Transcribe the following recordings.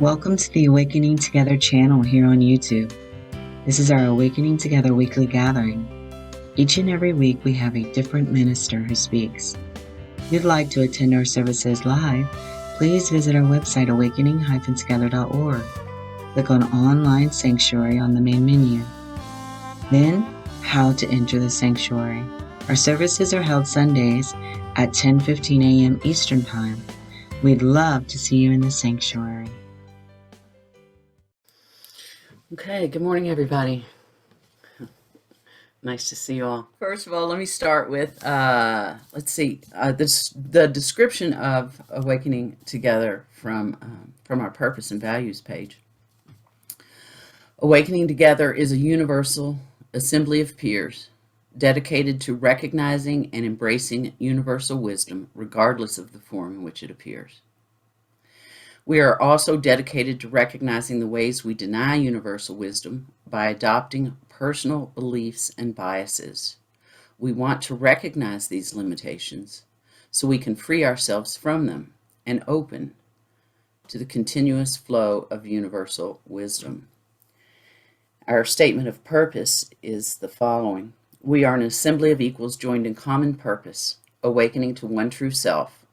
Welcome to the Awakening Together channel here on YouTube. This is our Awakening Together weekly gathering. Each and every week we have a different minister who speaks. If you'd like to attend our services live, please visit our website awakening-together.org. Click on Online Sanctuary on the main menu. Then, How to Enter the Sanctuary. Our services are held Sundays at 10:15 a.m. Eastern Time. We'd love to see you in the sanctuary. Okay, good morning, everybody. Nice to see you all. First of all, let me start with, the description of Awakening Together from our Purpose and Values page. Awakening Together is a universal assembly of peers dedicated to recognizing and embracing universal wisdom, regardless of the form in which it appears. We are also dedicated to recognizing the ways we deny universal wisdom by adopting personal beliefs and biases. We want to recognize these limitations so we can free ourselves from them and open to the continuous flow of universal wisdom. Our statement of purpose is the following. We are an assembly of equals joined in common purpose, awakening to one true self.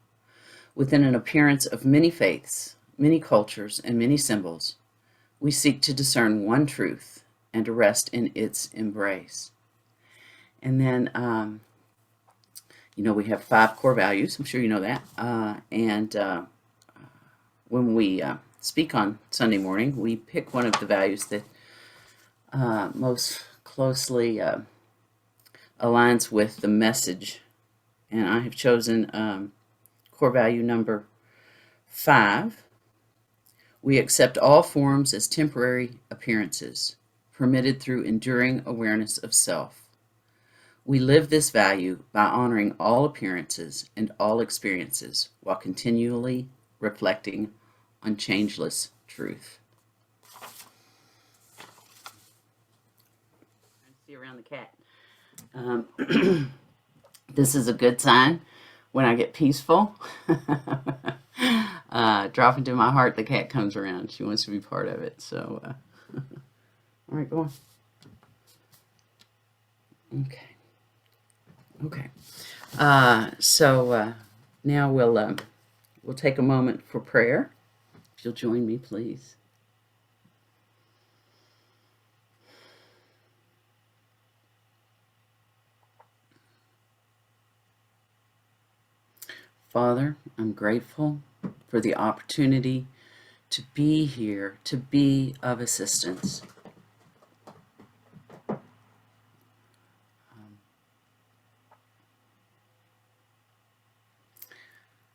Within an appearance of many faiths, many cultures, and many symbols, we seek to discern one truth and to rest in its embrace. And then, we have 5 core values. I'm sure you know that. When we speak on Sunday morning, we pick one of the values that most closely aligns with the message. And I have chosen core value number 5. We accept all forms as temporary appearances, permitted through enduring awareness of self. We live this value by honoring all appearances and all experiences while continually reflecting on changeless truth. See around the cat. This is a good sign when I get peaceful. Drop into my heart, the cat comes around. She wants to be part of it. So, all right, go on. Okay. Now we'll take a moment for prayer. If you'll join me, please. Father, I'm grateful for the opportunity to be here, to be of assistance.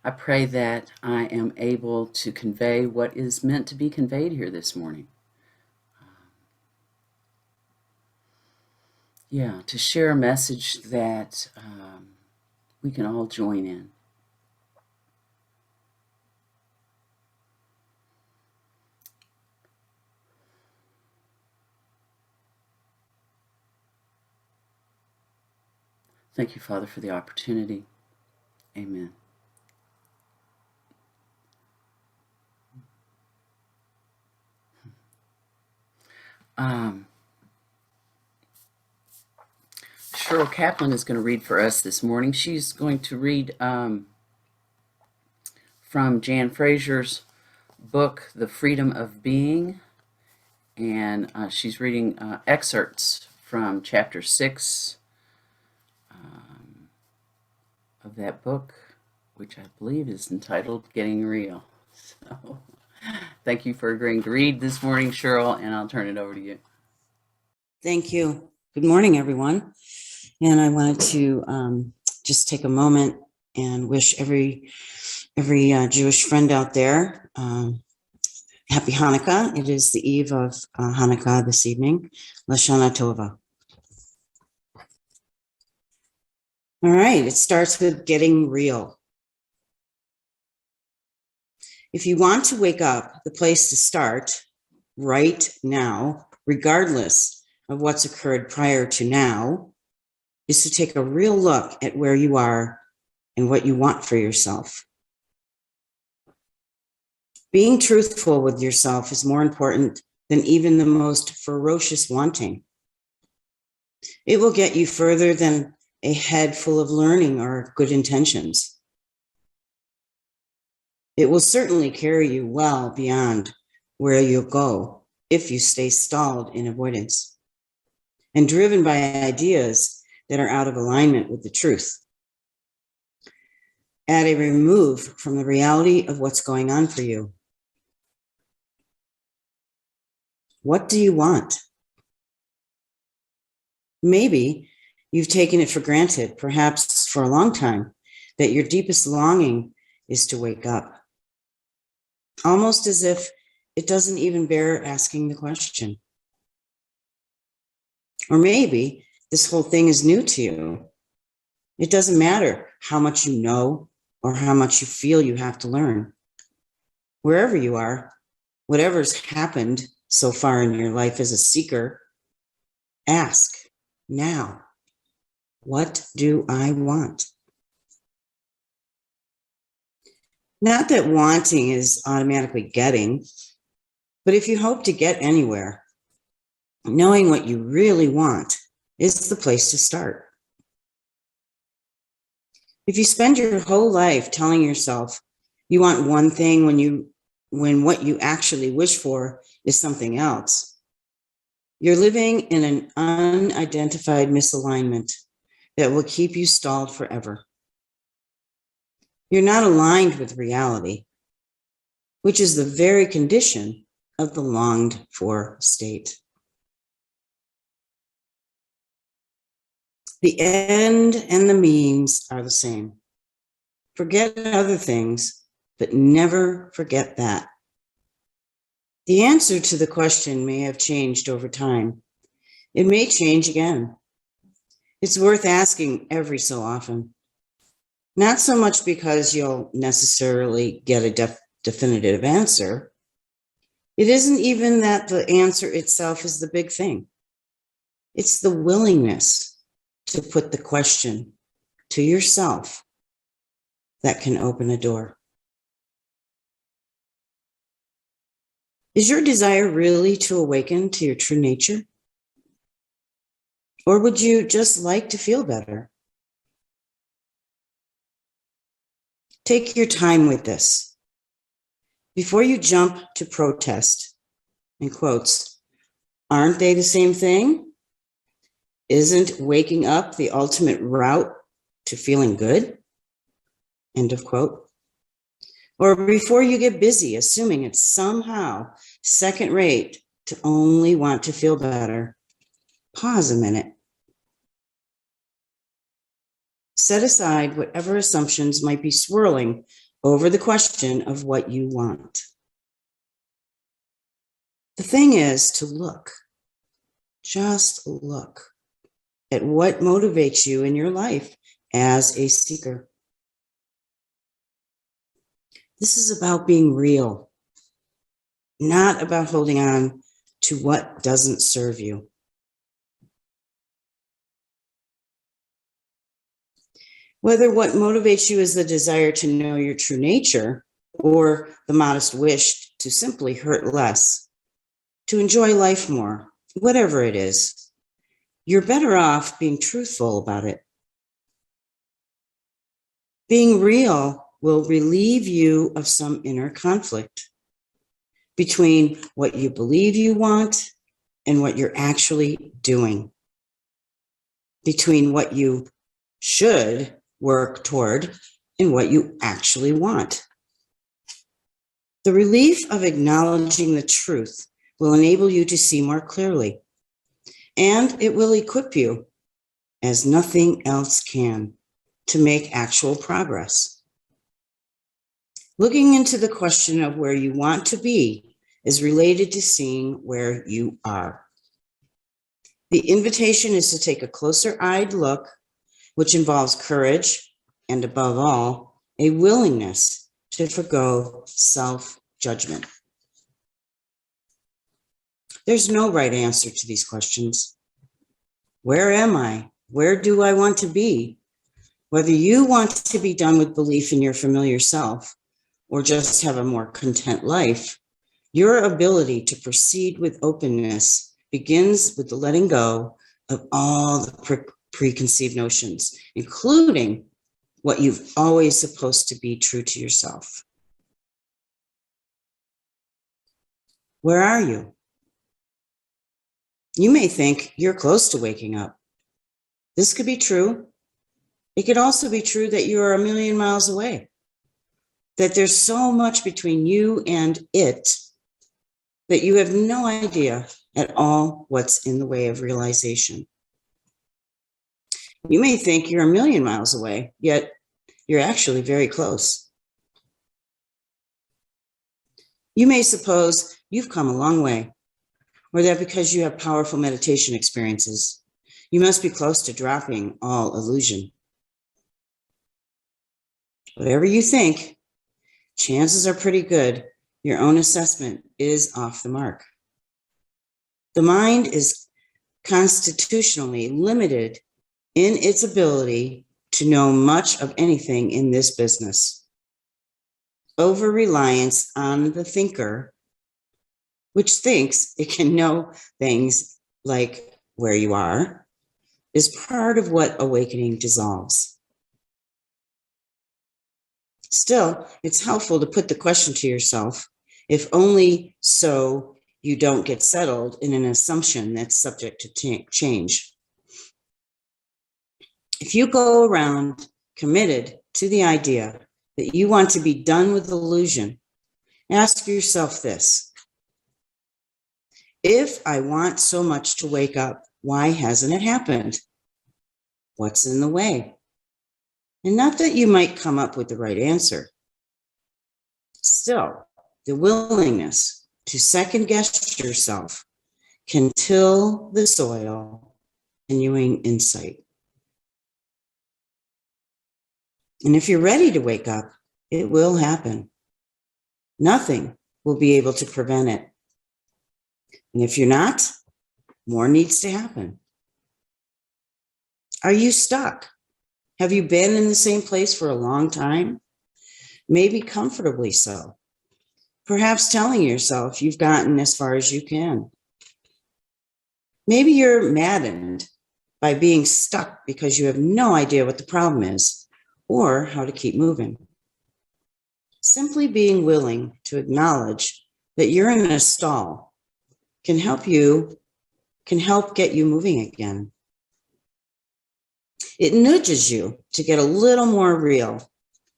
I pray that I am able to convey what is meant to be conveyed here this morning. To share a message that we can all join in. Thank you, Father, for the opportunity. Amen. Shiryl Kaplan is going to read for us this morning. She's going to read from Jan Frazier's book, The Freedom of Being, and she's reading excerpts from chapter 6 of that book, which I believe is entitled Getting Real. So, thank you for agreeing to read this morning, Shiryl, and I'll turn it over to you. Thank you. Good morning, everyone. And I wanted to just take a moment and wish every Jewish friend out there happy Hanukkah. It is the eve of Hanukkah this evening. Lashana Tova. All right, it starts with getting real. If you want to wake up, the place to start right now, regardless of what's occurred prior to now, is to take a real look at where you are and what you want for yourself. Being truthful with yourself is more important than even the most ferocious wanting. It will get you further than a head full of learning or good intentions. It will certainly carry you well beyond where you'll go if you stay stalled in avoidance and driven by ideas that are out of alignment with the truth, at a remove from the reality of what's going on for you. What do you want? Maybe you've taken it for granted, perhaps for a long time, that your deepest longing is to wake up. Almost as if it doesn't even bear asking the question. Or maybe this whole thing is new to you. It doesn't matter how much you know or how much you feel you have to learn. Wherever you are, whatever's happened so far in your life as a seeker, ask now, what do I want? Not that wanting is automatically getting, but if you hope to get anywhere, knowing what you really want is the place to start. If you spend your whole life telling yourself you want one thing when what you actually wish for is something else, you're living in an unidentified misalignment that will keep you stalled forever. You're not aligned with reality, which is the very condition of the longed for state. The end and the means are the same. Forget other things, but never forget that. The answer to the question may have changed over time. It may change again. It's worth asking every so often. Not so much because you'll necessarily get a definitive answer. It isn't even that the answer itself is the big thing. It's the willingness to put the question to yourself that can open a door. Is your desire really to awaken to your true nature? Or would you just like to feel better? Take your time with this. Before you jump to protest, in quotes, aren't they the same thing? Isn't waking up the ultimate route to feeling good? End of quote. Or before you get busy assuming it's somehow second rate to only want to feel better, pause a minute. Set aside whatever assumptions might be swirling over the question of what you want. The thing is to look, just look at what motivates you in your life as a seeker. This is about being real, not about holding on to what doesn't serve you. Whether what motivates you is the desire to know your true nature or the modest wish to simply hurt less, to enjoy life more, whatever it is, you're better off being truthful about it. Being real will relieve you of some inner conflict between what you believe you want and what you're actually doing, between what you should work toward and what you actually want. The relief of acknowledging the truth will enable you to see more clearly, and it will equip you, as nothing else can, to make actual progress. Looking into the question of where you want to be is related to seeing where you are. The invitation is to take a closer-eyed look, which involves courage and, above all, a willingness to forgo self-judgment. There's no right answer to these questions. Where am I? Where do I want to be? Whether you want to be done with belief in your familiar self, or just have a more content life, your ability to proceed with openness begins with the letting go of all the preconceived notions, including what you've always supposed to be true to yourself. Where are you? You may think you're close to waking up. This could be true. It could also be true that you are a million miles away, that there's so much between you and it that you have no idea at all what's in the way of realization. You may think you're a million miles away, yet you're actually very close. You may suppose you've come a long way, or that because you have powerful meditation experiences, you must be close to dropping all illusion. Whatever you think, chances are pretty good your own assessment is off the mark. The mind is constitutionally limited in its ability to know much of anything in this business. Over-reliance on the thinker, which thinks it can know things like where you are, is part of what awakening dissolves. Still, it's helpful to put the question to yourself, if only so you don't get settled in an assumption that's subject to change. If you go around committed to the idea that you want to be done with illusion, ask yourself this: if I want so much to wake up, why hasn't it happened? What's in the way? And not that you might come up with the right answer. Still, the willingness to second guess yourself can till the soil, continuing insight. And if you're ready to wake up, it will happen. Nothing will be able to prevent it. And if you're not, more needs to happen. Are you stuck? Have you been in the same place for a long time? Maybe comfortably so. Perhaps telling yourself you've gotten as far as you can. Maybe you're maddened by being stuck because you have no idea what the problem is or how to keep moving. Simply being willing to acknowledge that you're in a stall can help get you moving again. It nudges you to get a little more real,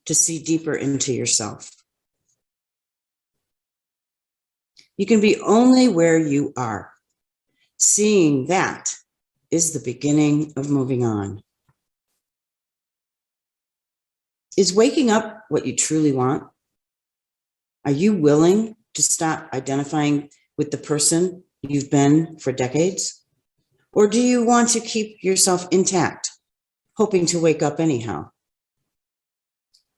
to see deeper into yourself. You can be only where you are. Seeing that is the beginning of moving on. Is waking up what you truly want? Are you willing to stop identifying with the person you've been for decades? Or do you want to keep yourself intact, hoping to wake up anyhow?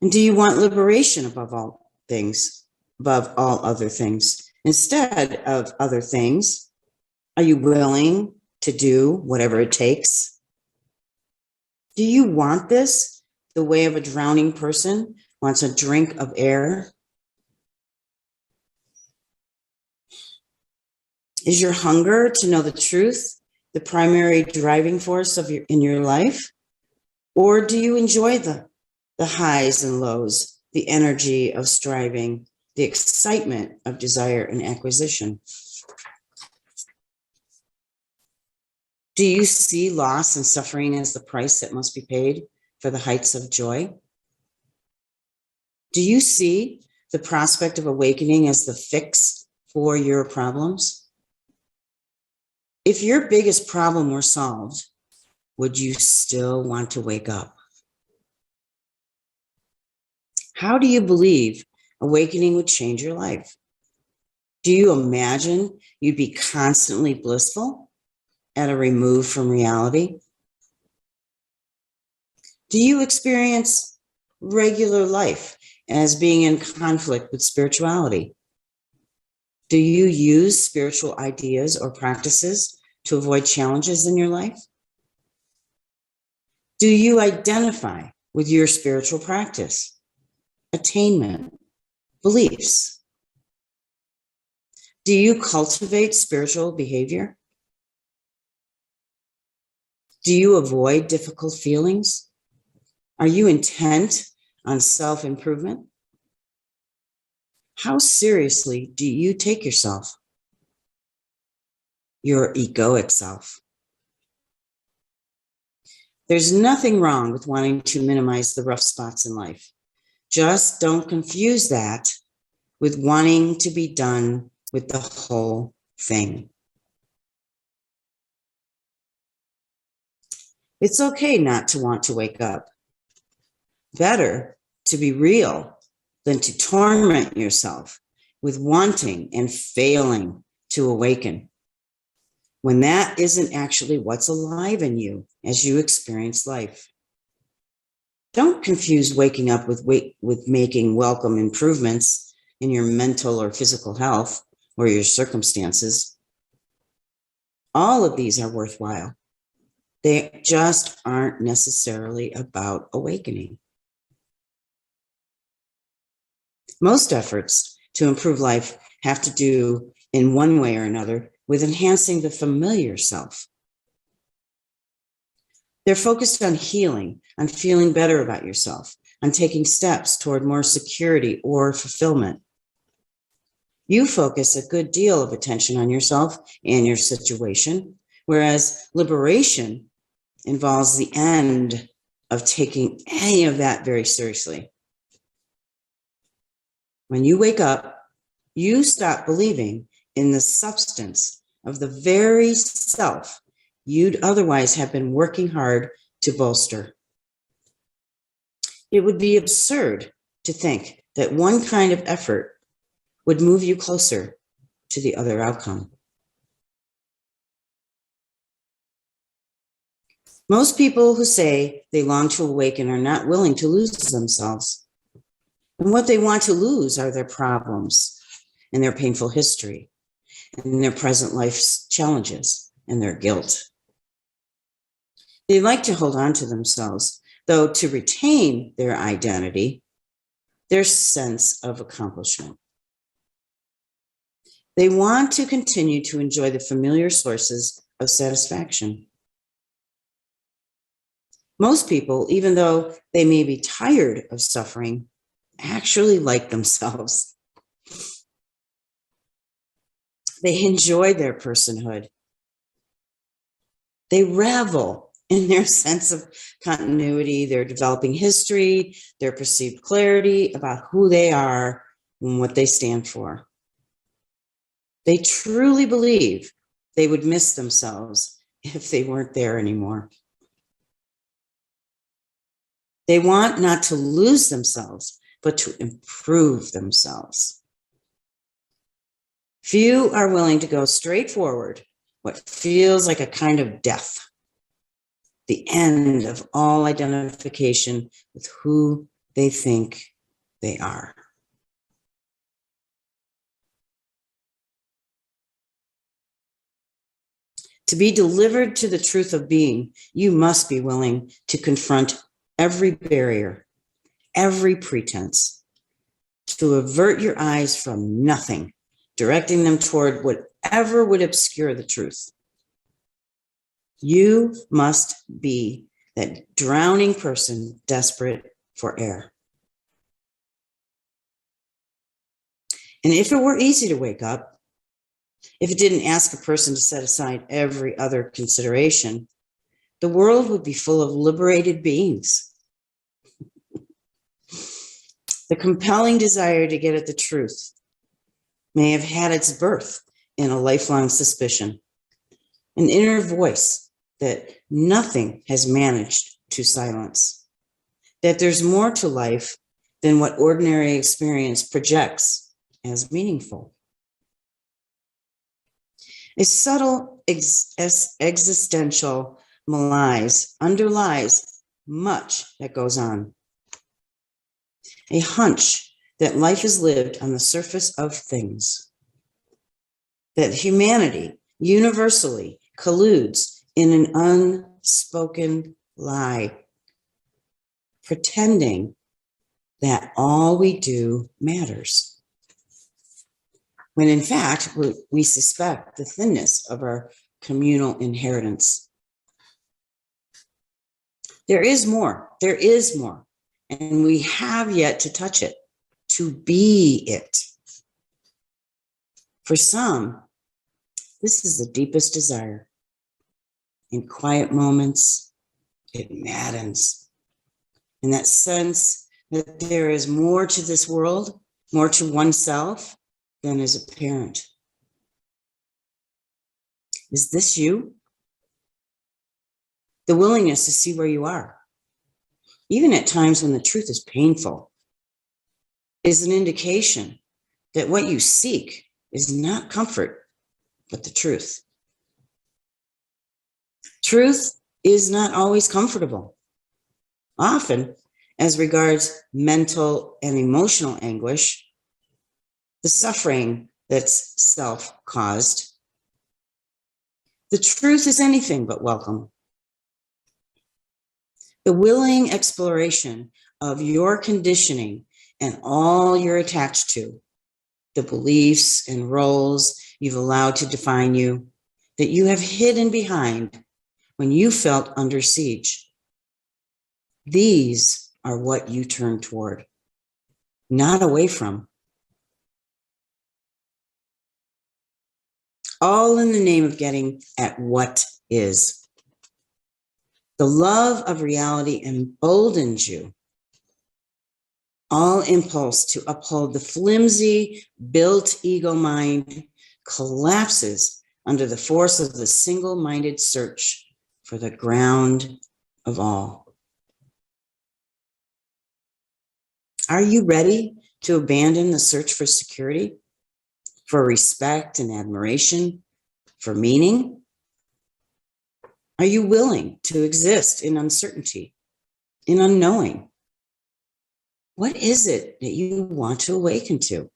And do you want liberation above all other things? Instead of other things, are you willing to do whatever it takes? Do you want this the way of a drowning person wants a drink of air? Is your hunger to know the truth the primary driving force in your life? Or do you enjoy the highs and lows, the energy of striving, the excitement of desire and acquisition? Do you see loss and suffering as the price that must be paid for the heights of joy? Do you see the prospect of awakening as the fix for your problems? If your biggest problem were solved, would you still want to wake up? How do you believe awakening would change your life? Do you imagine you'd be constantly blissful at a remove from reality? Do you experience regular life as being in conflict with spirituality? Do you use spiritual ideas or practices to avoid challenges in your life? Do you identify with your spiritual practice, attainment, beliefs? Do you cultivate spiritual behavior? Do you avoid difficult feelings? Are you intent on self-improvement? How seriously do you take yourself, your egoic self? There's nothing wrong with wanting to minimize the rough spots in life. Just don't confuse that with wanting to be done with the whole thing. It's okay not to want to wake up. Better to be real than to torment yourself with wanting and failing to awaken, when that isn't actually what's alive in you as you experience life. Don't confuse waking up with making welcome improvements in your mental or physical health or your circumstances. All of these are worthwhile. They just aren't necessarily about awakening. Most efforts to improve life have to do, in one way or another, with enhancing the familiar self. They're focused on healing, on feeling better about yourself, on taking steps toward more security or fulfillment. You focus a good deal of attention on yourself and your situation, whereas liberation involves the end of taking any of that very seriously. When you wake up, you stop believing in the substance of the very self you'd otherwise have been working hard to bolster. It would be absurd to think that one kind of effort would move you closer to the other outcome. Most people who say they long to awaken are not willing to lose themselves. And what they want to lose are their problems and their painful history and their present life's challenges and their guilt. They like to hold on to themselves, though, to retain their identity, their sense of accomplishment. They want to continue to enjoy the familiar sources of satisfaction. Most people, even though they may be tired of suffering, actually like themselves. They enjoy their personhood. They revel in their sense of continuity, their developing history, their perceived clarity about who they are and what they stand for. They truly believe they would miss themselves if they weren't there anymore. They want not to lose themselves, but to improve themselves. Few are willing to go straight forward, what feels like a kind of death, the end of all identification with who they think they are. To be delivered to the truth of being, you must be willing to confront every barrier, every pretense, to avert your eyes from nothing, directing them toward whatever would obscure the truth. You must be that drowning person desperate for air. And if it were easy to wake up, if it didn't ask a person to set aside every other consideration, the world would be full of liberated beings. The compelling desire to get at the truth may have had its birth in a lifelong suspicion, an inner voice that nothing has managed to silence, that there's more to life than what ordinary experience projects as meaningful. A subtle existential malaise underlies much that goes on. A hunch that life is lived on the surface of things, that humanity universally colludes in an unspoken lie, pretending that all we do matters. when in fact we suspect the thinness of our communal inheritance. There is more. There is more. And we have yet to touch it, to be it. For some, this is the deepest desire. In quiet moments, it maddens. In that sense that there is more to this world, more to oneself than is apparent. Is this you? The willingness to see where you are, even at times when the truth is painful, is an indication that what you seek is not comfort, but the truth. Truth is not always comfortable. Often, as regards mental and emotional anguish, the suffering that's self-caused, the truth is anything but welcome. The willing exploration of your conditioning and all you're attached to, the beliefs and roles you've allowed to define you, that you have hidden behind when you felt under siege. These are what you turn toward, not away from. All in the name of getting at what is. The love of reality emboldens you. All impulse to uphold the flimsy, built ego mind collapses under the force of the single-minded search for the ground of all. Are you ready to abandon the search for security, for respect and admiration, for meaning? Are you willing to exist in uncertainty, in unknowing? What is it that you want to awaken to?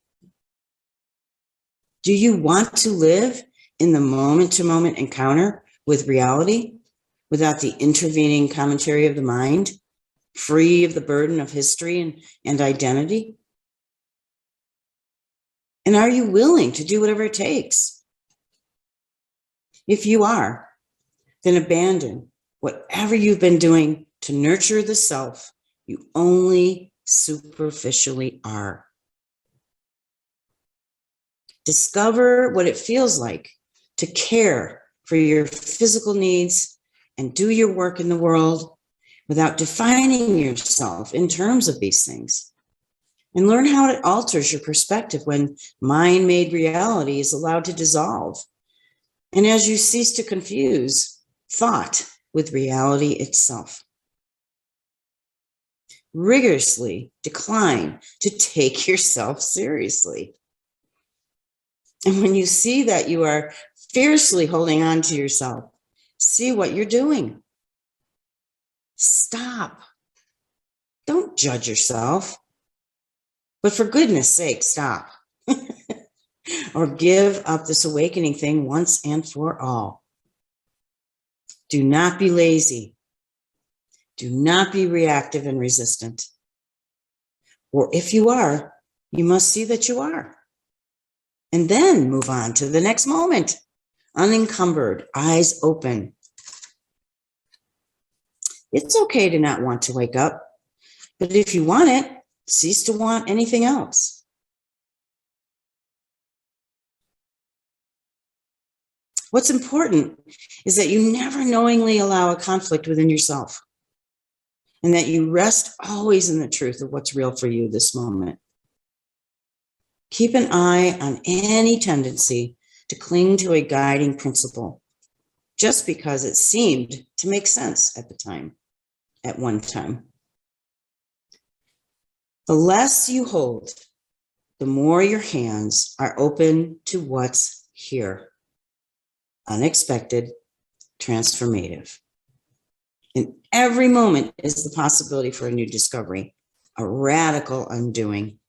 Do you want to live in the moment-to-moment encounter with reality without the intervening commentary of the mind, free of the burden of history and identity? And are you willing to do whatever it takes? If you are, then abandon whatever you've been doing to nurture the self you only superficially are. Discover what it feels like to care for your physical needs and do your work in the world without defining yourself in terms of these things. And learn how it alters your perspective when mind-made reality is allowed to dissolve. And as you cease to confuse thought with reality itself. Rigorously decline to take yourself seriously. And when you see that you are fiercely holding on to yourself, see what you're doing. Stop. Don't judge yourself. But for goodness sake, stop. Or give up this awakening thing once and for all. Do not be lazy. Do not be reactive and resistant. Or if you are, you must see that you are. And then move on to the next moment, unencumbered, eyes open. It's okay to not want to wake up, but if you want it, cease to want anything else. What's important is that you never knowingly allow a conflict within yourself, and that you rest always in the truth of what's real for you this moment. Keep an eye on any tendency to cling to a guiding principle, just because it seemed to make sense at one time. The less you hold, the more your hands are open to what's here. Unexpected, transformative. In every moment is the possibility for a new discovery, a radical undoing.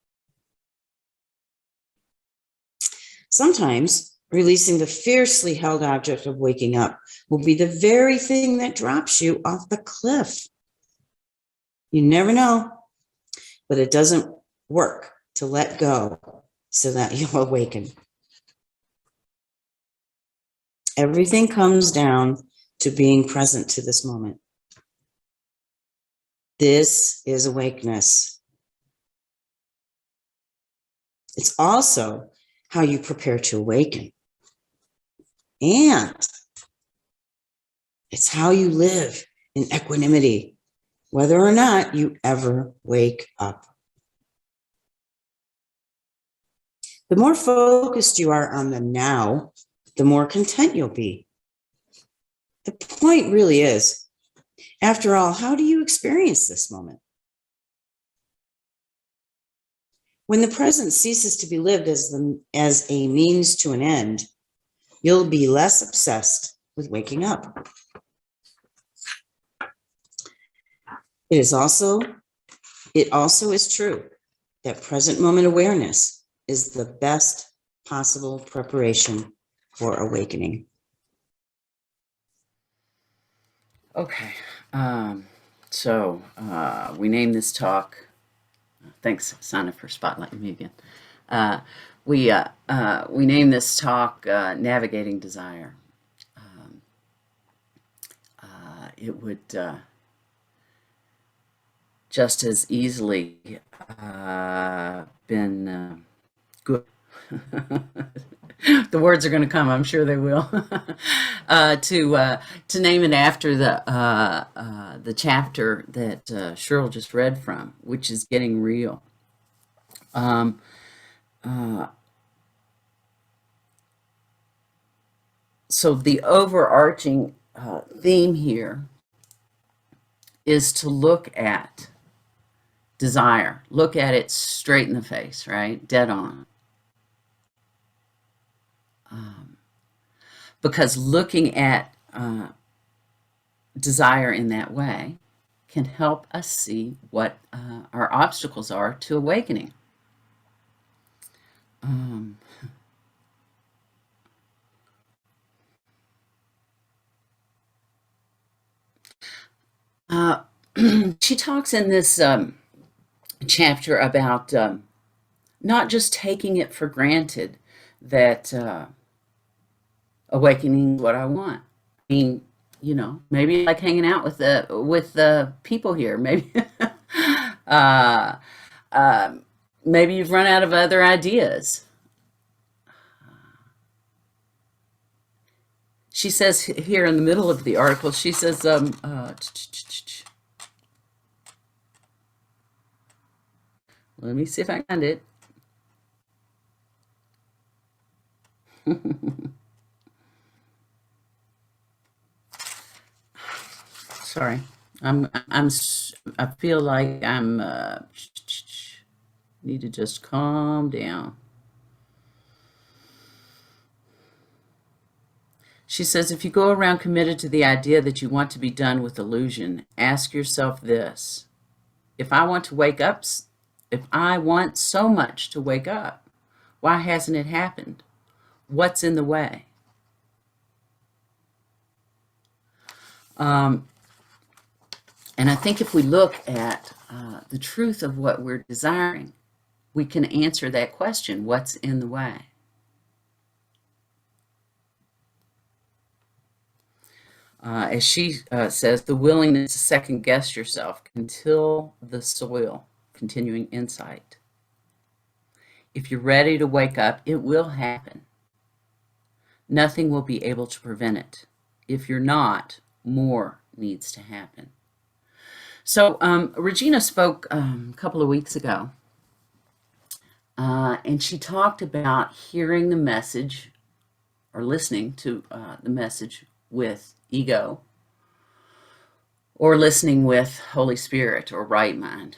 Sometimes releasing the fiercely held object of waking up will be the very thing that drops you off the cliff. You never know, but it doesn't work to let go so that you'll awaken. Everything comes down to being present to this moment. This is awakeness. It's also how you prepare to awaken. And it's how you live in equanimity, whether or not you ever wake up. The more focused you are on the now, the more content you'll be. The point really is, after all, how do you experience this moment? When the present ceases to be lived as a means to an end, you'll be less obsessed with waking up. It also is true that present moment awareness is the best possible preparation for awakening. Okay, so we named this talk. Thanks, Sana, for spotlighting me again. We named this talk "Navigating Desire." It would just as easily been good. The words are going to come, I'm sure they will. To name it after the chapter that Shiryl just read from, which is Getting Real. So the overarching theme here is to look at desire, look at it straight in the face, right? Dead on. Because looking at desire in that way can help us see what our obstacles are to awakening. She talks in this chapter about not just taking it for granted that awakening is what I want. I mean, you know, maybe like hanging out with the people here. Maybe maybe you've run out of other ideas. She says here in the middle of the article, she says, let me see if I can find it. Sorry, I feel like I'm need to just calm down. She says, if you go around committed to the idea that you want to be done with illusion, ask yourself this: if I want so much to wake up, why hasn't it happened? What's in the way? And I think if we look at the truth of what we're desiring, we can answer that question: what's in the way? As she says, the willingness to second guess yourself can till the soil, continuing insight. If you're ready to wake up, it will happen. Nothing will be able to prevent it. If you're not, more needs to happen. So Regina spoke a couple of weeks ago, and she talked about hearing the message or listening to the message with ego, or listening with Holy Spirit or right mind.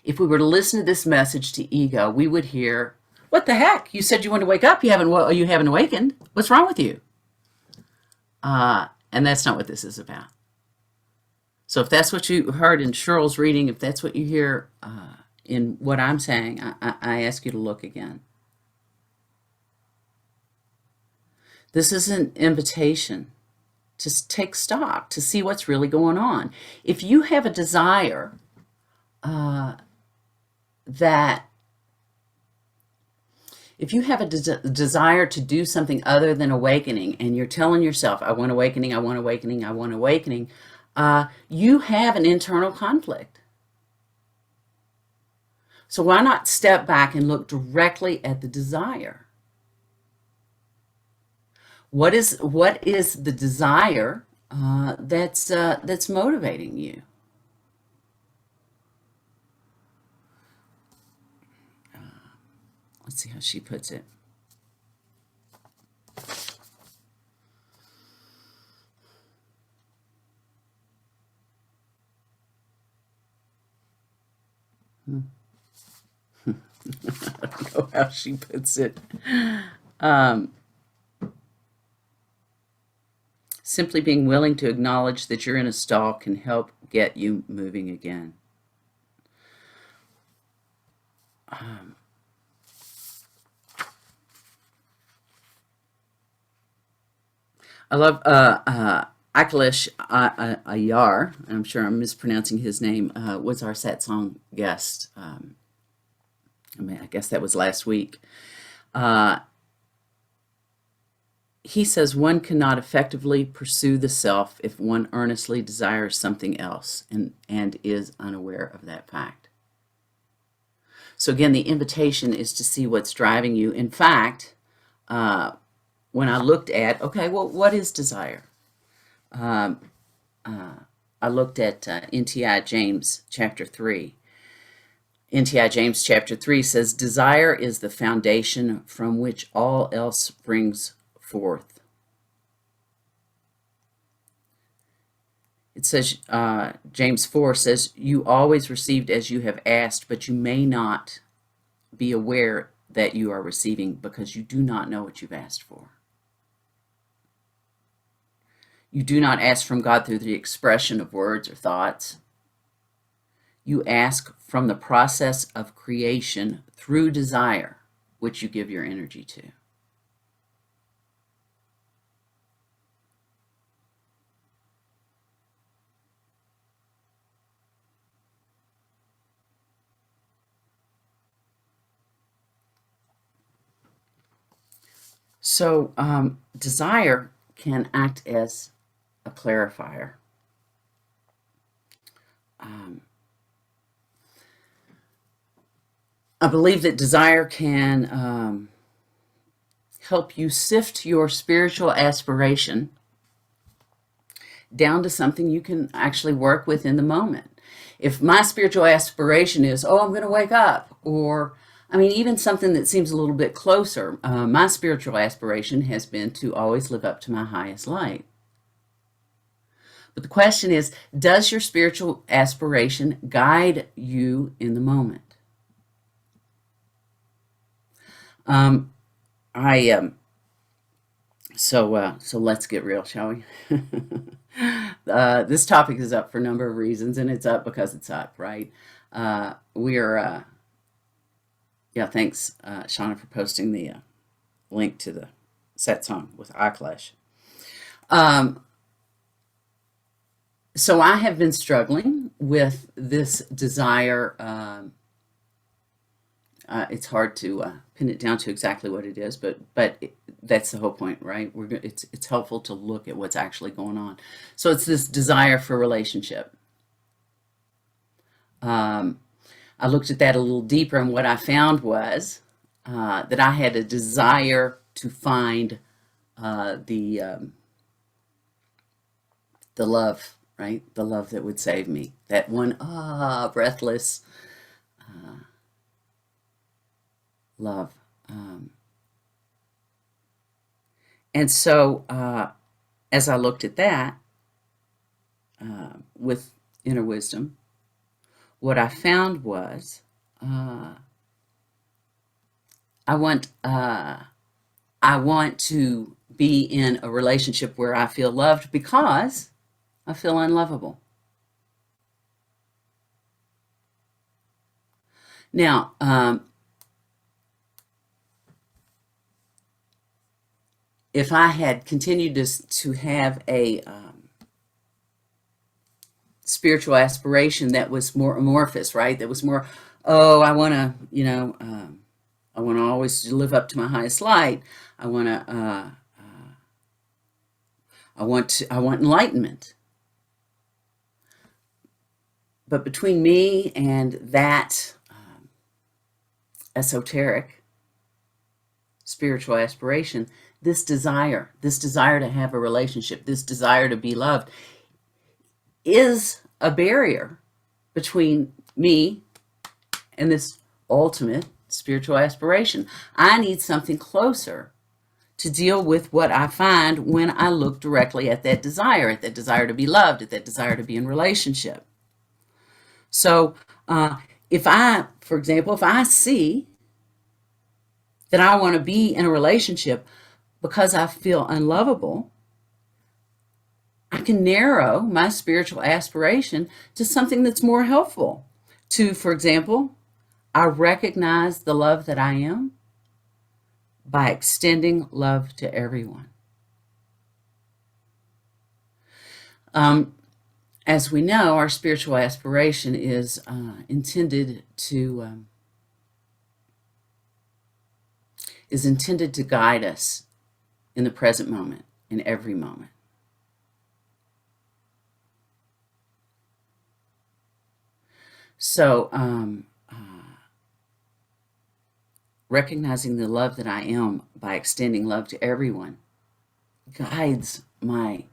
If we were to listen to this message to ego, we would hear, what the heck? You said you want to wake up. You haven't awakened. What's wrong with you? And that's not what this is about. So if that's what you heard in Shirl's reading, if that's what you hear in what I'm saying, I ask you to look again. This is an invitation to take stock, to see what's really going on. If you have a desire that If you have a desire to do something other than awakening, and you're telling yourself, I want awakening, I want awakening, I want awakening, you have an internal conflict. So why not step back and look directly at the desire? What is the desire that's motivating you? Let's see how she puts it. I don't know how she puts it. Simply being willing to acknowledge that you're in a stall can help get you moving again. I love Akhilesh Ayar, I'm sure I'm mispronouncing his name, was our satsang guest. I guess that was last week. He says one cannot effectively pursue the self if one earnestly desires something else and is unaware of that fact. So again, the invitation is to see what's driving you. In fact, when I looked at, okay, well, what is desire? I looked at N.T.I. James chapter 3. N.T.I. James chapter 3 says, desire is the foundation from which all else springs forth. It says, James 4 says, you always received as you have asked, but you may not be aware that you are receiving because you do not know what you've asked for. You do not ask from God through the expression of words or thoughts. You ask from the process of creation through desire, which you give your energy to. So desire can act as a clarifier. I believe that desire can help you sift your spiritual aspiration down to something you can actually work with in the moment. If my spiritual aspiration is, oh, I'm going to wake up, or I mean, even something that seems a little bit closer, my spiritual aspiration has been to always live up to my highest light. But the question is, does your spiritual aspiration guide you in the moment? So let's get real, shall we? This topic is up for a number of reasons, and it's up because it's up, right? Thanks, Shauna, for posting the link to the satsang with Akhilesh. So I have been struggling with this desire. It's hard to pin it down to exactly what it is, but that's the whole point, right? It's helpful to look at what's actually going on. So it's this desire for relationship. I looked at that a little deeper, and what I found was that I had a desire to find the love, right? The love that would save me. That one, breathless love. And so as I looked at that with inner wisdom, what I found was I want to be in a relationship where I feel loved because I feel unlovable. Now, if I had continued to have a spiritual aspiration that was more amorphous, right? That was more, oh, I want to, I want to always live up to my highest light. I want to. I want enlightenment. But between me and that esoteric spiritual aspiration, this desire to have a relationship, this desire to be loved, is a barrier between me and this ultimate spiritual aspiration. I need something closer to deal with what I find when I look directly at that desire to be loved, at that desire to be in relationship. So if I, for example, if I see that I want to be in a relationship because I feel unlovable, I can narrow my spiritual aspiration to something that's more helpful. To, for example, I recognize the love that I am by extending love to everyone. As we know, our spiritual aspiration is intended to guide us in the present moment, in every moment. So, recognizing the love that I am by extending love to everyone guides my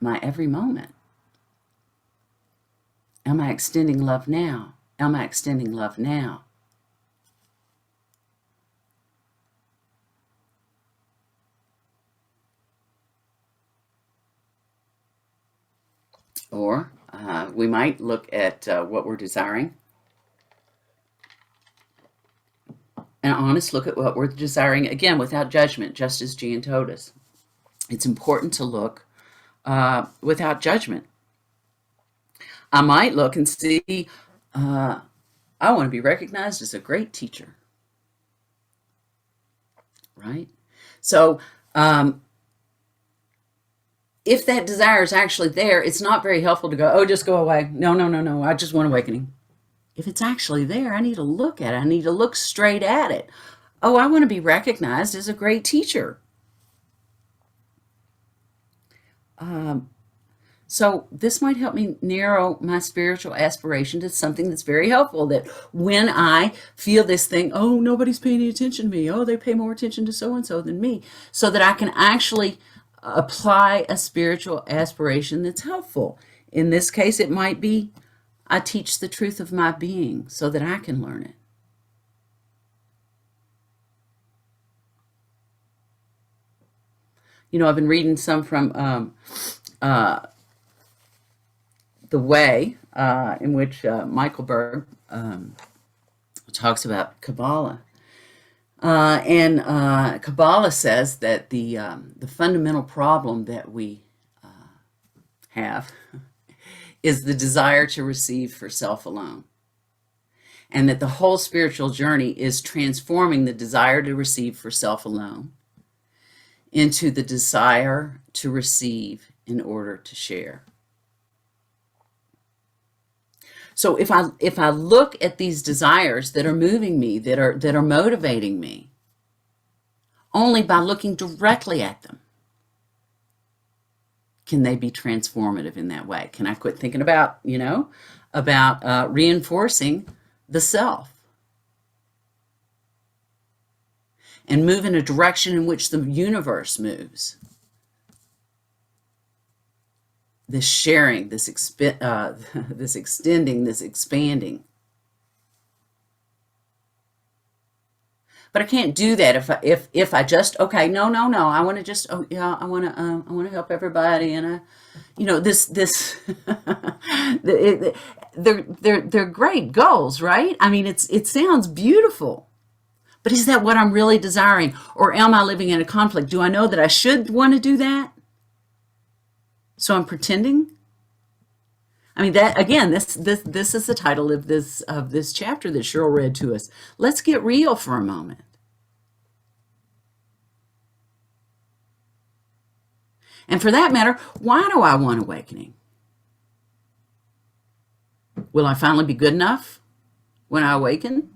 every moment. Am I extending love now? Am I extending love now? Or we might look at what we're desiring. An honest look at what we're desiring, again, without judgment, just as Jan told us. It's important to look without judgment. I might look and see, I want to be recognized as a great teacher, right? So if that desire is actually there, it's not very helpful to go, oh, just go away. No, I just want awakening. If it's actually there, I need to look at it. I need to look straight at it. Oh, I want to be recognized as a great teacher. So this might help me narrow my spiritual aspiration to something that's very helpful, that when I feel this thing, oh, nobody's paying any attention to me. Oh, they pay more attention to so-and-so than me. So that I can actually apply a spiritual aspiration that's helpful. In this case, it might be, I teach the truth of my being so that I can learn it. You know, I've been reading some from The Way, in which Michael Berg talks about Kabbalah. And Kabbalah says that the fundamental problem that we have is the desire to receive for self alone. And that the whole spiritual journey is transforming the desire to receive for self alone into the desire to receive in order to share. So if I look at these desires that are moving me, that are motivating me, only by looking directly at them can they be transformative in that way. Can I quit thinking about, reinforcing the self and move in a direction in which the universe moves? This sharing, this extending, this expanding. But I can't do that if I just, okay, no, I want to just, oh yeah, I want to help everybody, and they're great goals, right? I mean, it sounds beautiful, but is that what I'm really desiring, or am I living in a conflict? Do I know that I should want to do that? So I'm pretending. I mean, that again, this is the title of this chapter that Shiryl read to us. Let's get real for a moment. And for that matter, why do I want awakening? Will I finally be good enough when I awaken?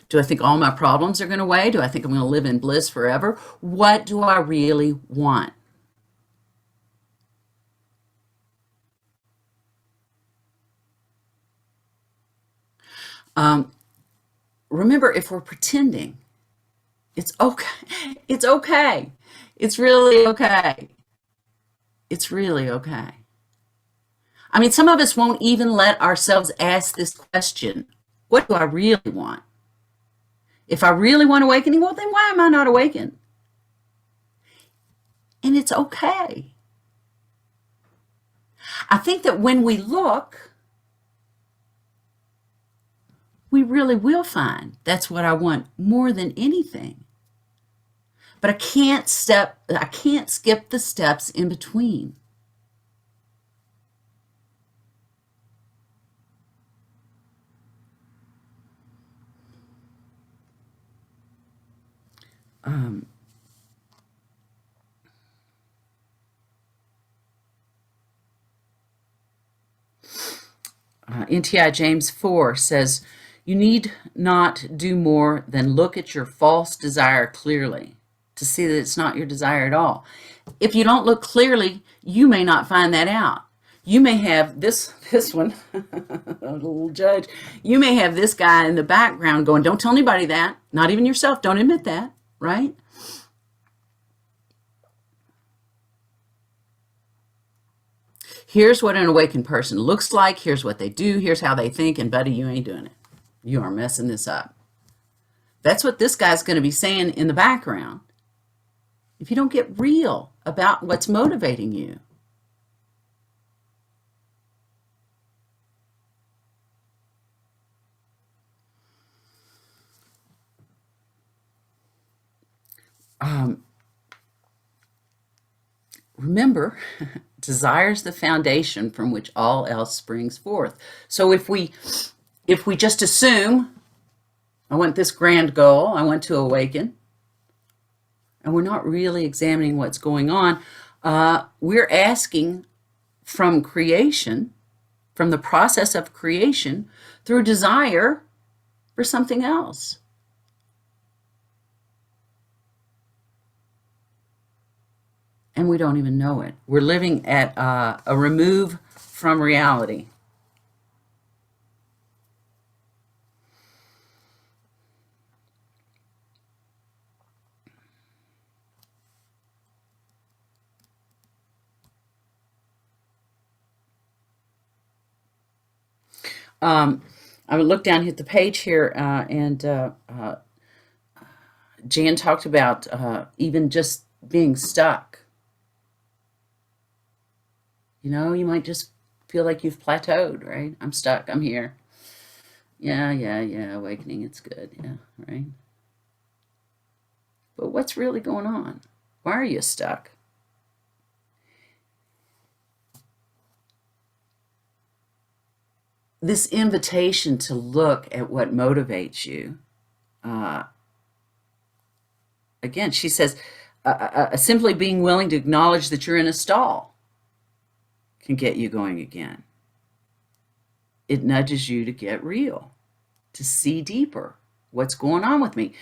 Do I think all my problems are going away? Do I think I'm going to live in bliss forever? What do I really want? Remember, if we're pretending, it's okay. It's okay. It's really okay. It's really okay. I mean, some of us won't even let ourselves ask this question. What do I really want? If I really want awakening, well, then why am I not awakened? And it's okay. I think that when we look, we really will find that's what I want more than anything. But I can't skip the steps in between. NTI James 4 says, you need not do more than look at your false desire clearly to see that it's not your desire at all. If you don't look clearly, you may not find that out. You may have this one, a little judge, you may have this guy in the background going, don't tell anybody that, not even yourself, don't admit that, right? Here's what an awakened person looks like. Here's what they do. Here's how they think. And buddy, you ain't doing it. You are messing this up. That's what this guy's going to be saying in the background. If you don't get real about what's motivating you. Remember, desire is the foundation from which all else springs forth. So if we just assume, I want this grand goal, I want to awaken, and we're not really examining what's going on, we're asking from creation, from the process of creation, through desire for something else. And we don't even know it. We're living at a remove from reality. I would look down, hit the page here, and Jan talked about even just being stuck. You know, you might just feel like you've plateaued, right? I'm stuck, I'm here. Yeah, awakening, it's good, yeah, right? But what's really going on? Why are you stuck? This invitation to look at what motivates you, again, she says, simply being willing to acknowledge that you're in a stall can get you going again. It nudges you to get real, to see deeper. What's going on with me?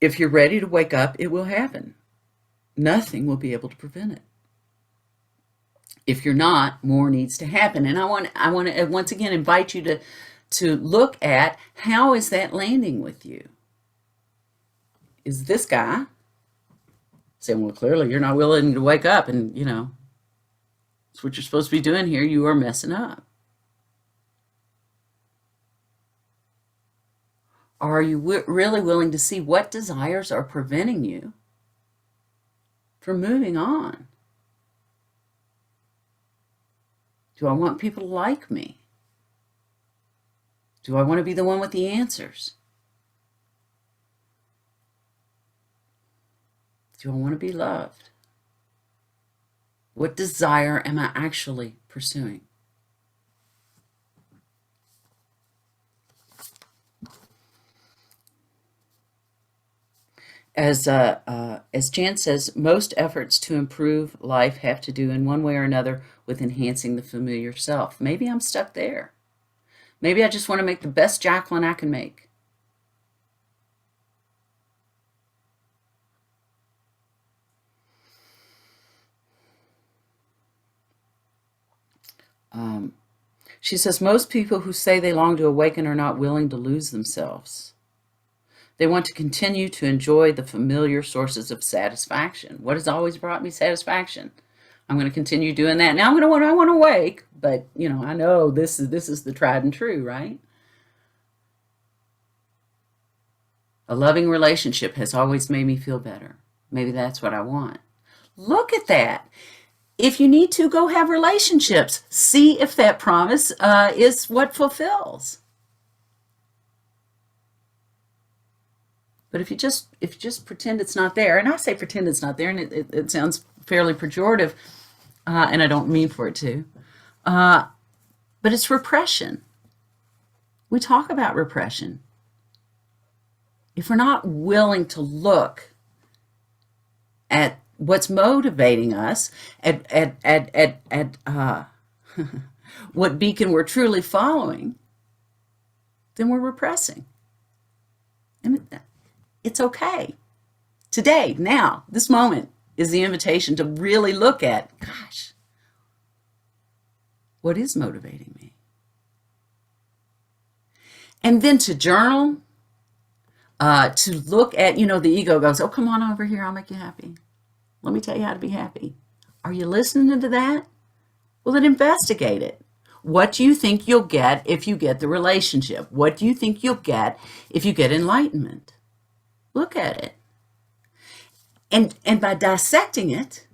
If you're ready to wake up, it will happen. Nothing will be able to prevent it. If you're not, more needs to happen. And I want to once again invite you to look at, how is that landing with you? Is this guy saying, well, clearly you're not willing to wake up, and you know, it's what you're supposed to be doing here. You are messing up. Are you really willing to see what desires are preventing you from moving on? Do I want people to like me? Do I want to be the one with the answers? Do I want to be loved? What desire am I actually pursuing? As Jan says, most efforts to improve life have to do in one way or another with enhancing the familiar self. Maybe I'm stuck there. Maybe I just want to make the best Jacquelyn I can make. She says, most people who say they long to awaken are not willing to lose themselves. They want to continue to enjoy the familiar sources of satisfaction. What has always brought me satisfaction? I'm going to continue doing that. Now I want to awake, but I know this is the tried and true, right? A loving relationship has always made me feel better. Maybe that's what I want. Look at that. If you need to, go have relationships. See if that promise is what fulfills. But if you just pretend it's not there, and I say pretend it's not there, and it sounds fairly pejorative, and I don't mean for it to, but it's repression. We talk about repression. If we're not willing to look at what's motivating us, at what beacon we're truly following, then we're repressing. And it's okay. Today, now, this moment is the invitation to really look at, gosh, what is motivating me? And then to journal, to look at, the ego goes, oh, come on over here, I'll make you happy. Let me tell you how to be happy. Are you listening to that? Well, then investigate it. What do you think you'll get if you get the relationship? What do you think you'll get if you get enlightenment? Look at it. And by dissecting it,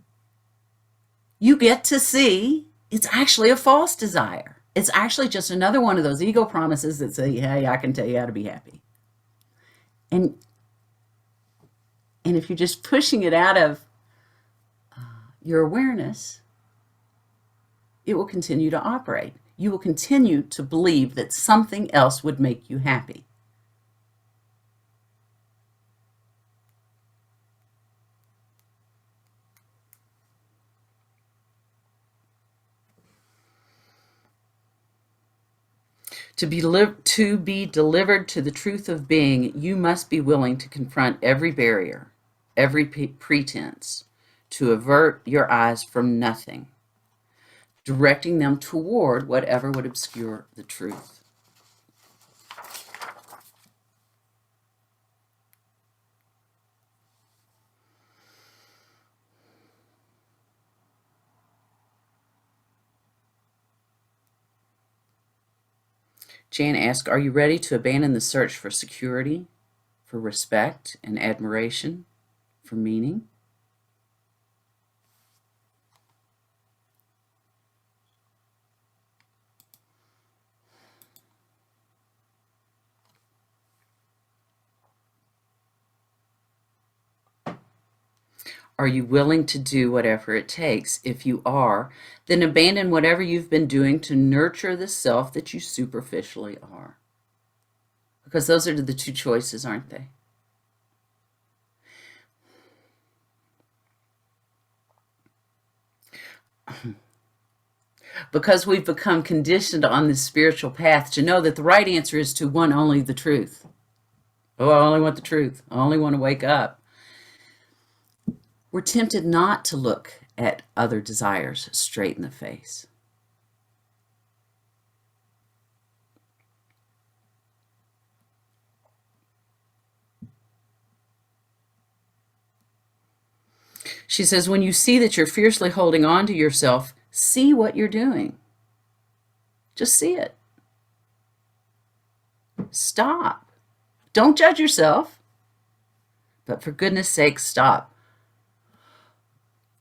you get to see it's actually a false desire. It's actually just another one of those ego promises that say, hey, I can tell you how to be happy. And if you're just pushing it out of your awareness, it will continue to operate. You will continue to believe that something else would make you happy. To be delivered to the truth of being, you must be willing to confront every barrier, every pretense, to avert your eyes from nothing, directing them toward whatever would obscure the truth. Jan asks, are you ready to abandon the search for security, for respect and admiration, for meaning? Are you willing to do whatever it takes? If you are, then abandon whatever you've been doing to nurture the self that you superficially are. Because those are the two choices, aren't they? Because we've become conditioned on this spiritual path to know that the right answer is to want only the truth. Oh, I only want the truth. I only want to wake up. We're tempted not to look at other desires straight in the face. She says, when you see that you're fiercely holding on to yourself, see what you're doing. Just see it. Stop. Don't judge yourself, but for goodness sake, stop.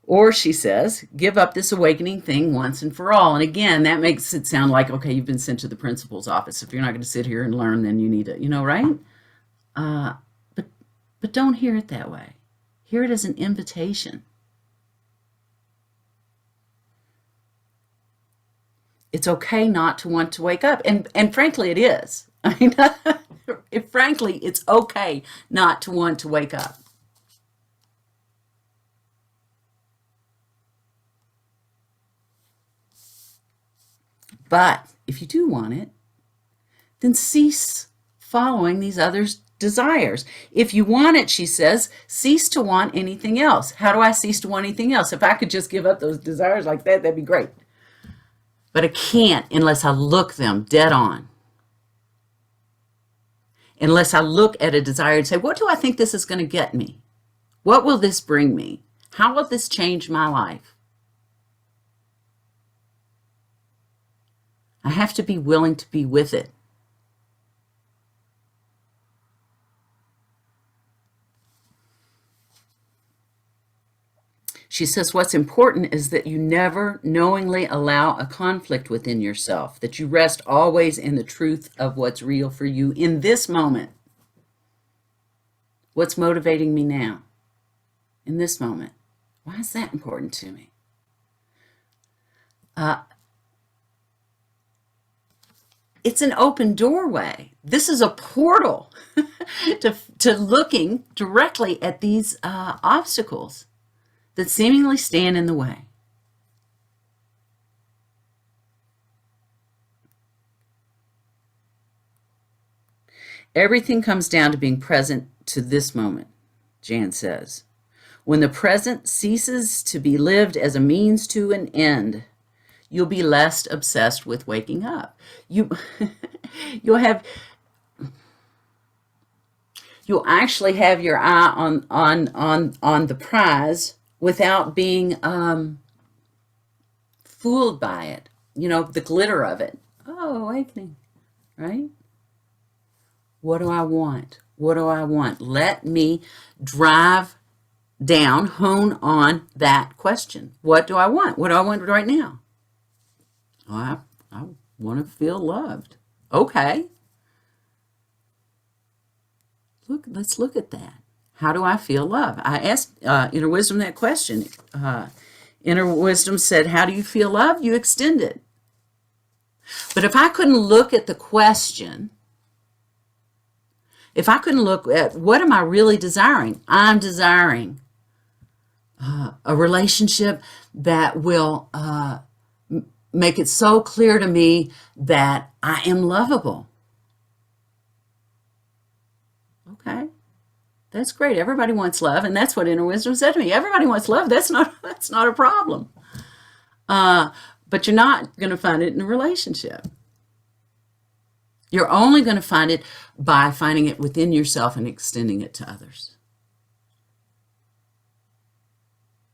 Or, she says, give up this awakening thing once and for all. And again, that makes it sound like, okay, you've been sent to the principal's office. If you're not going to sit here and learn, then you need to, right? But don't hear it that way. Hear it as an invitation. It's okay not to want to wake up. And frankly, it is. I mean, frankly, it's okay not to want to wake up. But if you do want it, then cease following these other desires. If you want it, she says, cease to want anything else. How do I cease to want anything else? If I could just give up those desires like that, that'd be great. But I can't unless I look them dead on. Unless I look at a desire and say, what do I think this is going to get me? What will this bring me? How will this change my life? I have to be willing to be with it. She says, what's important is that you never knowingly allow a conflict within yourself, that you rest always in the truth of what's real for you in this moment. What's motivating me now, in this moment? Why is that important to me? It's an open doorway. This is a portal to looking directly at these obstacles that seemingly stand in the way. Everything comes down to being present to this moment, Jan says. When the present ceases to be lived as a means to an end, you'll be less obsessed with waking up. You'll actually have your eye on the prize without being fooled by it. You know, the glitter of it. Oh, awakening, right? What do I want? What do I want? Let me drive down, hone on that question. What do I want? What do I want right now? Oh, I want to feel loved. Okay. Let's look at that. How do I feel love? I asked Inner Wisdom that question. Inner Wisdom said, how do you feel love? You extend it. But if I couldn't look at the question, if I couldn't look at what am I really desiring? I'm desiring a relationship that will make it so clear to me that I am lovable. Okay, that's great. Everybody wants love, and that's what Inner Wisdom said to me. Everybody wants love. That's not a problem. But you're not going to find it in a relationship. You're only going to find it by finding it within yourself and extending it to others.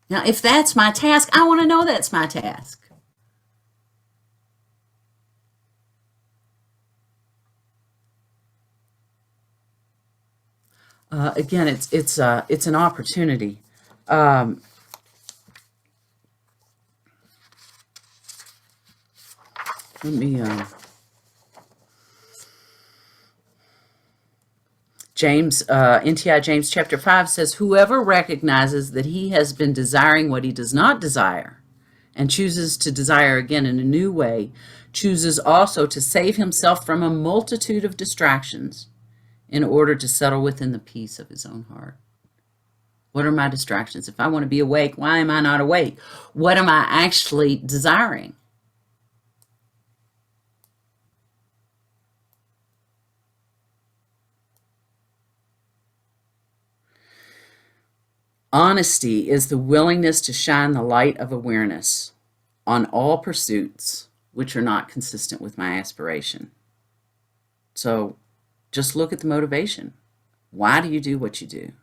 Now, if that's my task, I want to know that's my task. Again, it's an opportunity. Let me. James, NTI James chapter 5 says, whoever recognizes that he has been desiring what he does not desire and chooses to desire again in a new way, chooses also to save himself from a multitude of distractions in order to settle within the peace of his own heart. What are my distractions? If I want to be awake, why am I not awake? What am I actually desiring? Honesty is the willingness to shine the light of awareness on all pursuits which are not consistent with my aspiration. So just look at the motivation. Why do you do what you do?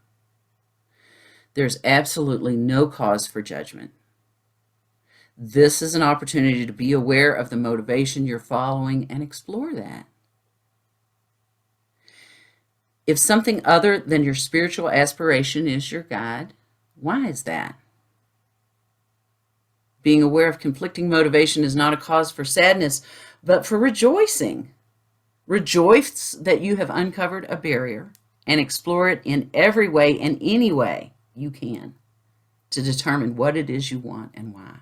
There's absolutely no cause for judgment. This is an opportunity to be aware of the motivation you're following and explore that. If something other than your spiritual aspiration is your guide, why is that? Being aware of conflicting motivation is not a cause for sadness, but for rejoicing. Rejoice that you have uncovered a barrier and explore it in every way and any way you can to determine what it is you want and why.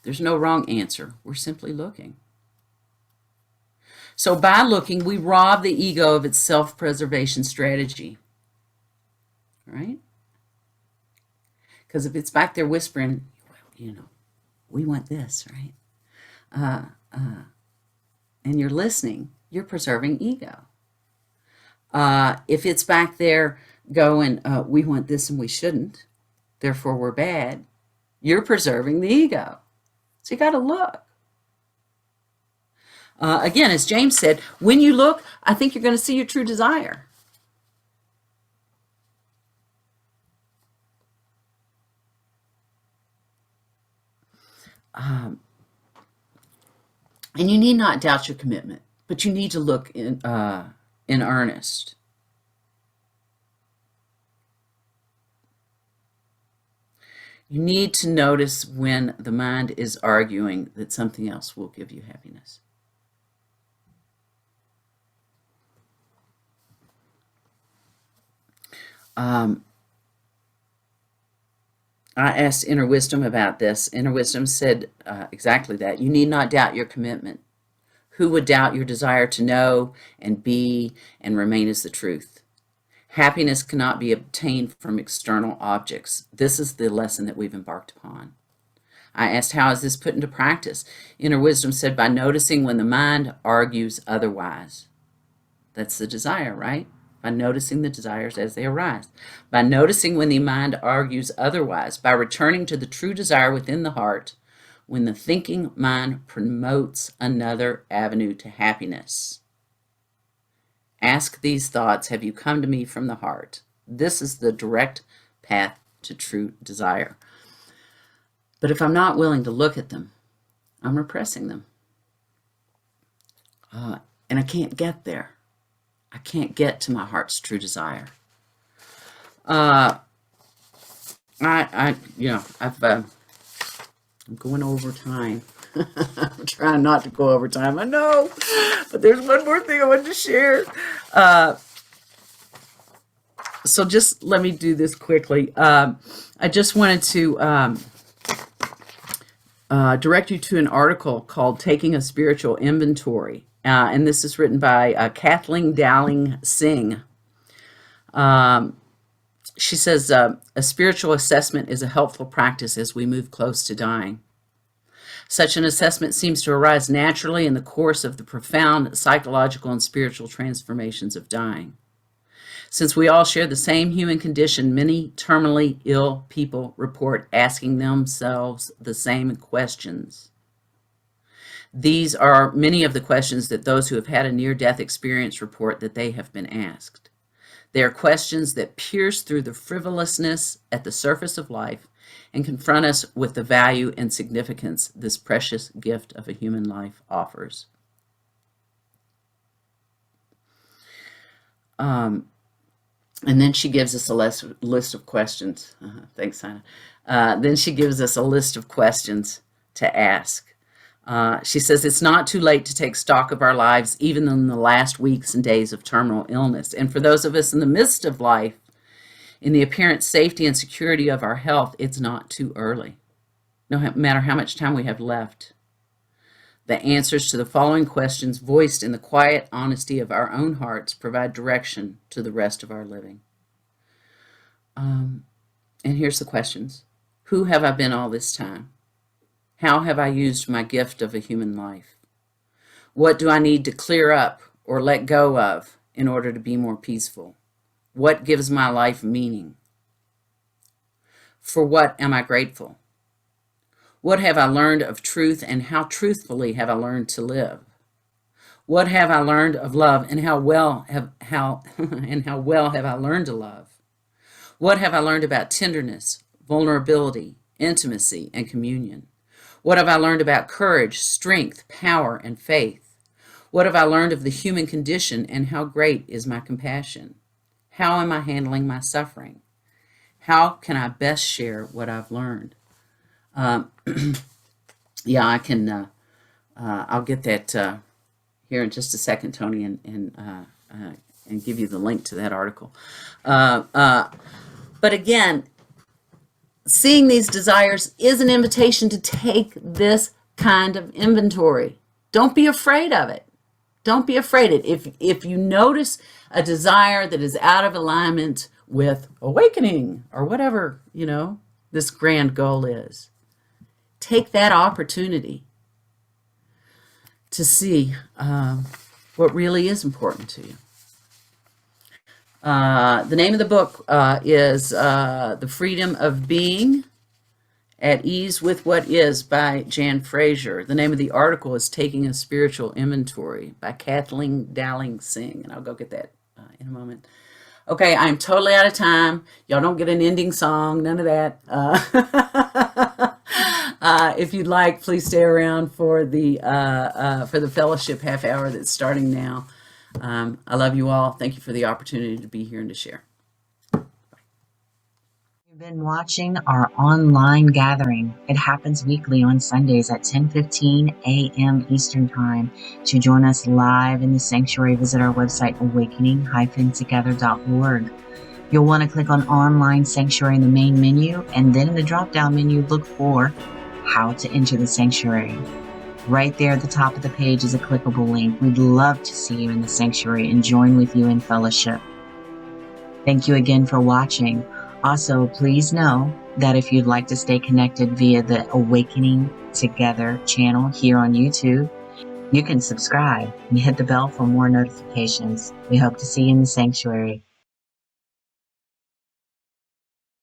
There's no wrong answer. We're simply looking. So by looking, we rob the ego of its self-preservation strategy, right? Because if it's back there whispering, well, we want this, right? and you're listening, you're preserving ego. If it's back there going, we want this and we shouldn't, therefore we're bad, you're preserving the ego. So you got to look. Again, as James said, when you look, I think you're going to see your true desire. And you need not doubt your commitment, but you need to look in earnest. You need to notice when the mind is arguing that something else will give you happiness. I asked Inner Wisdom about this. Inner Wisdom said exactly that. You need not doubt your commitment. Who would doubt your desire to know and be and remain as the truth? Happiness cannot be obtained from external objects. This is the lesson that we've embarked upon. I asked, how is this put into practice? Inner Wisdom said, by noticing when the mind argues otherwise. That's the desire, right? By noticing the desires as they arise. By noticing when the mind argues otherwise. By returning to the true desire within the heart, when the thinking mind promotes another avenue to happiness. Ask these thoughts, have you come to me from the heart? This is the direct path to true desire. But if I'm not willing to look at them, I'm repressing them. And I can't get there. I can't get to my heart's true desire. I'm going over time. I'm trying not to go over time. I know, but there's one more thing I wanted to share. So just let me do this quickly. I just wanted to direct you to an article called "Taking a Spiritual Inventory." And this is written by Kathleen Dowling Singh. She says, a spiritual assessment is a helpful practice as we move close to dying. Such an assessment seems to arise naturally in the course of the profound psychological and spiritual transformations of dying. Since we all share the same human condition, many terminally ill people report asking themselves the same questions. These are many of the questions that those who have had a near-death experience report that they have been asked. They are questions that pierce through the frivolousness at the surface of life and confront us with the value and significance this precious gift of a human life offers. And then she gives us a list of questions. Thanks, Sana. Then she gives us a list of questions to ask. She says it's not too late to take stock of our lives, even in the last weeks and days of terminal illness. And for those of us in the midst of life, in the apparent safety and security of our health, it's not too early, no matter how much time we have left. The answers to the following questions, voiced in the quiet honesty of our own hearts, provide direction to the rest of our living. And here's the questions. Who have I been all this time? How have I used my gift of a human life? What do I need to clear up or let go of in order to be more peaceful? What gives my life meaning? For what am I grateful? What have I learned of truth, and how truthfully have I learned to live? What have I learned of love, and how well have I learned to love? What have I learned about tenderness, vulnerability, intimacy, and communion? What have I learned about courage, strength, power, and faith? What have I learned of the human condition, and how great is my compassion? How am I handling my suffering? How can I best share what I've learned? Yeah, I can. I'll get that here in just a second, Tony, and give you the link to that article. But again, seeing these desires is an invitation to take this kind of inventory. Don't be afraid of it. Don't be afraid of it. If you notice a desire that is out of alignment with awakening or whatever, this grand goal is, take that opportunity to see what really is important to you. The name of the book is The Freedom of Being at Ease with What Is by Jan Frazier. The name of the article is Taking a Spiritual Inventory by Kathleen Dowling Singh, and I'll go get that in a moment. Okay, I'm totally out of time. Y'all don't get an ending song, none of that. If you'd like, please stay around for the fellowship half hour that's starting now. I love you all. Thank you for the opportunity to be here and to share. You've been watching our online gathering. It happens weekly on Sundays at 10:15 a.m. Eastern Time. To join us live in the sanctuary, visit our website, awakening-together.org. You'll want to click on Online Sanctuary in the main menu, and then in the drop-down menu, look for How to Enter the Sanctuary. Right there at the top of the page is a clickable link. We'd love to see you in the sanctuary and join with you in fellowship. Thank you again for watching. Also, please know that if you'd like to stay connected via the Awakening Together channel here on YouTube, you can subscribe and hit the bell for more notifications. We hope to see you in the sanctuary.